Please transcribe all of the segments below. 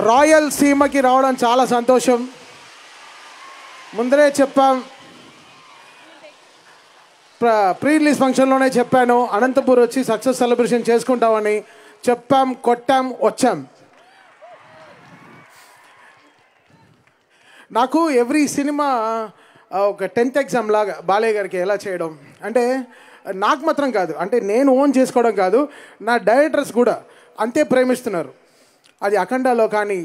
Royal సీమకి రావడం చాలా సంతోషం. ముందరే చెప్పాం, ప్రీ రిలీజ్ ఫంక్షన్లోనే చెప్పాను, అనంతపూర్ వచ్చి సక్సెస్ సెలబ్రేషన్ చేసుకుంటామని చెప్పాం, కొట్టాం, వచ్చాం. నాకు ఎవ్రీ సినిమా ఒక 10th ఎగ్జామ్ లాగా బాలయ్య గారికి ఎలా చేయడం అంటే, నాకు మాత్రం కాదు, అంటే నేను ఓన్ చేసుకోవడం కాదు, నా డైరెక్టర్స్ కూడా అంతే ప్రేమిస్తున్నారు. అది అఖండాలో కానీ,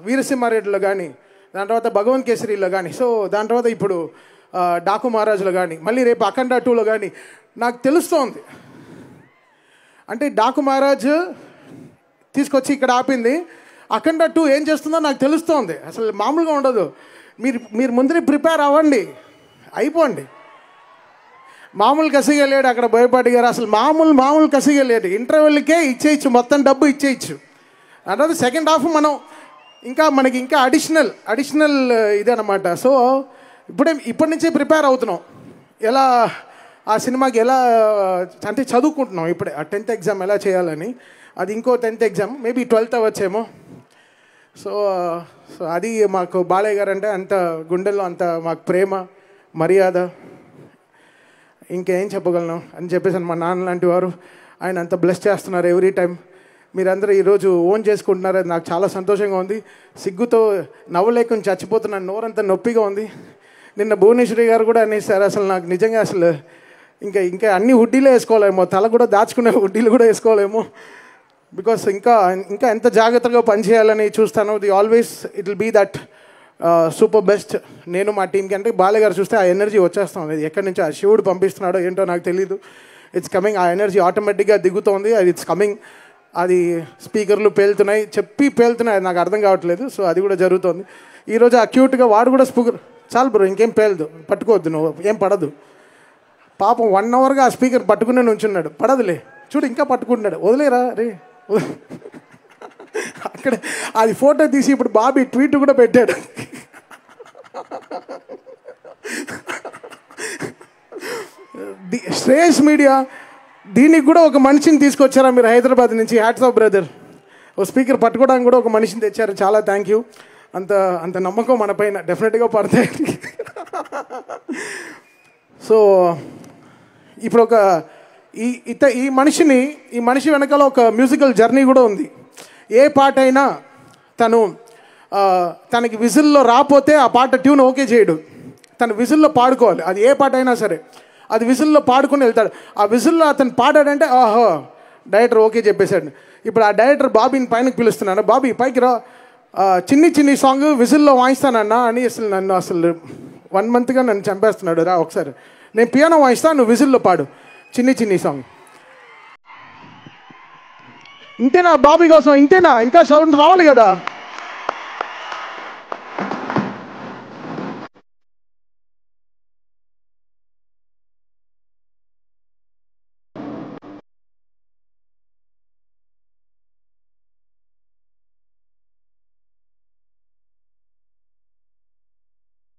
వీరసింహారెడ్డిలో కానీ, దాని తర్వాత భగవంత్ కేసరిలో కానీ, సో దాని తర్వాత ఇప్పుడు డాకు మహారాజులో కానీ, మళ్ళీ రేపు అఖండ 2లో కానీ నాకు తెలుస్తోంది. అంటే డాకు మహారాజు తీసుకొచ్చి ఇక్కడ ఆపింది, అఖండ 2 ఏం చేస్తుందో నాకు తెలుస్తోంది. అసలు మామూలుగా ఉండదు. మీరు ముందరే ప్రిపేర్ అవ్వండి, అయిపోండి. మామూలు కసిగా లేడు అక్కడ బోయపాటి గారు, అసలు మామూలు కసిగా లేడు. ఇంటర్వెల్కే ఇచ్చేయచ్చు, మొత్తం డబ్బు ఇచ్చేయచ్చు. అంటే సెకండ్ హాఫ్ మనం మనకి ఇంకా అడిషనల్ ఇదన్నమాట. సో ఇప్పటి నుంచే ప్రిపేర్ అవుతున్నాం, ఎలా ఆ సినిమాకి ఎలా అంటే చదువుకుంటున్నాం ఇప్పుడే. ఆ 10th ఎగ్జామ్ ఎలా చేయాలని, అది ఇంకో 10th exam, maybe 12th అవ్వచ్చేమో. So అది మాకు బాలయ్య గారు అంటే అంత గుండెల్లో అంత మాకు ప్రేమ, మర్యాద, ఇంకేం చెప్పగలను అని చెప్పేసి మా నాన్న లాంటి వారు ఆయన అంత బ్లెస్ చేస్తున్నారు ఎవ్రీ టైం. మీరందరూ ఈరోజు ఓన్ చేసుకుంటున్నారు, అది నాకు చాలా సంతోషంగా ఉంది. సిగ్గుతో నవ్వలేకుండా చచ్చిపోతున్నాను, నోరంతా నొప్పిగా ఉంది. నిన్న భువనేశ్వరి గారు కూడా అనేసారు, అసలు నాకు నిజంగా అసలు ఇంకా అన్ని హుడ్డీలే వేసుకోలేమో, తల కూడా దాచుకునే హుడ్డీలు కూడా వేసుకోలేమో. బికాస్ ఇంకా ఎంత జాగ్రత్తగా పనిచేయాలని చూస్తాను. Always it will be that super best. నేను మా టీంకి అంటే బాలయ్య గారు చూస్తే ఆ ఎనర్జీ వచ్చేస్తాం. అది ఎక్కడి నుంచి ఆ శివుడు పంపిస్తున్నాడో ఏంటో నాకు తెలీదు. ఇట్స్ కమింగ్, ఆ ఎనర్జీ ఆటోమేటిక్గా దిగుతోంది, అది ఇట్స్ కమింగ్. అది స్పీకర్లు పేలుతున్నాయి, పేలుతున్నాయి, అది నాకు అర్థం కావట్లేదు. సో అది కూడా జరుగుతుంది. ఈరోజు ఆ క్యూట్గా వాడు కూడా స్పీకర్, చాలు బ్రో ఇంకేం పేలదు, పట్టుకోవద్దు, నువ్వు ఏం పడదు. పాపం 1 అవర్గా ఆ స్పీకర్ పట్టుకునే నుంచున్నాడు, పడదులే, చూడు ఇంకా పట్టుకుంటున్నాడు, వదిలేరా రే. అక్కడ అది ఫోటో తీసి ఇప్పుడు బాబీ ట్వీట్ కూడా పెట్టాడు. శ్రేయస్ మీడియా దీనికి కూడా ఒక మనిషిని తీసుకొచ్చారా మీరు హైదరాబాద్ నుంచి, హ్యాట్స్ ఆఫ్ బ్రదర్. ఓ స్పీకర్ పట్టుకోవడానికి కూడా ఒక మనిషిని తెచ్చారు, చాలా థ్యాంక్ యూ. అంత నమ్మకం మన పైన డెఫినెట్గా పడతాయి. సో ఇప్పుడు ఈ మనిషి వెనకాల ఒక మ్యూజికల్ జర్నీ కూడా ఉంది. ఏ పాట అయినా తనకి విజిల్లో రాపోతే ఆ పాట ట్యూన్ ఓకే చేయడు, తను విజిల్లో పాడుకోవాలి. అది ఏ పాట అయినా సరే అది విజిల్లో పాడుకుని వెళ్తాడు. ఆ విజిల్లో అతను పాడాడంటే ఆహో డైరెక్టర్ ఓకే చెప్పేశాడు. ఇప్పుడు ఆ డైరెక్టర్ బాబీని పైనకి పిలుస్తున్నాను, బాబీ పైకి రా, చిన్ని సాంగ్ విజిల్లో వాయిస్తానన్నా అని నన్ను 1 monthగా నన్ను చంపేస్తున్నాడు. రా ఒకసారి, నేను పియానో వాయిస్తా, నువ్వు విజిల్లో పాడు చిన్ని సాంగ్. ఇంతేనా బాబీ కోసం, ఇంతేనా, ఇంకా సౌండ్ రావాలి కదా.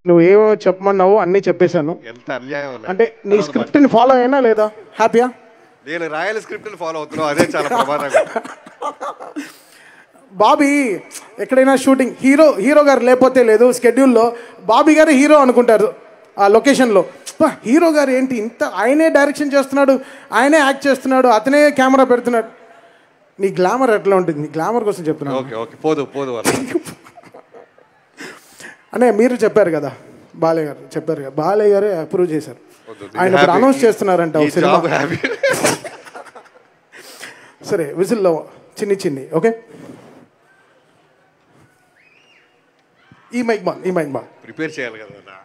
నువ్వు ఏమో చెప్పమన్నావు అన్నీ చెప్పేశాను. ఎంత అన్యాయం. అంటే నీ స్క్రిప్ట్ని ఫాలో అయినా లేదా హ్యాపీయా? నేను రాయల్ స్క్రిప్ట్ని ఫాలో అవుతున్నావు, అదే చాలా ప్రమాదంగా. బాబీ ఎక్కడైనా షూటింగ్ హీరో గారు లేకపోతే లేదు స్కెడ్యూల్లో, బాబీ గారు హీరో అనుకుంటారు ఆ లొకేషన్లో. హీరో గారు ఏంటి ఇంత, ఆయనే డైరెక్షన్ చేస్తున్నాడు, ఆయనే యాక్ట్ చేస్తున్నాడు, అతనే కెమెరా పెడుతున్నాడు. నీ గ్లామర్ ఎట్లా ఉంటుంది? నీ గ్లామర్ కోసం చెప్తున్నాను. ఓకే ఓకే, పోదు అంటే మీరు చెప్పారు కదా, బాలయ్య గారు చెప్పారు కదా, బాలయ్య గారే అప్రూవ్ చేశారు. ఆయన ఇప్పుడు అనౌన్స్ చేస్తున్నారంట సినిమా. సరే విజిల్లో చిన్ని ఓకే. ఈ మైక్ బాల్ ప్రిపేర్ చేయాలి కదా.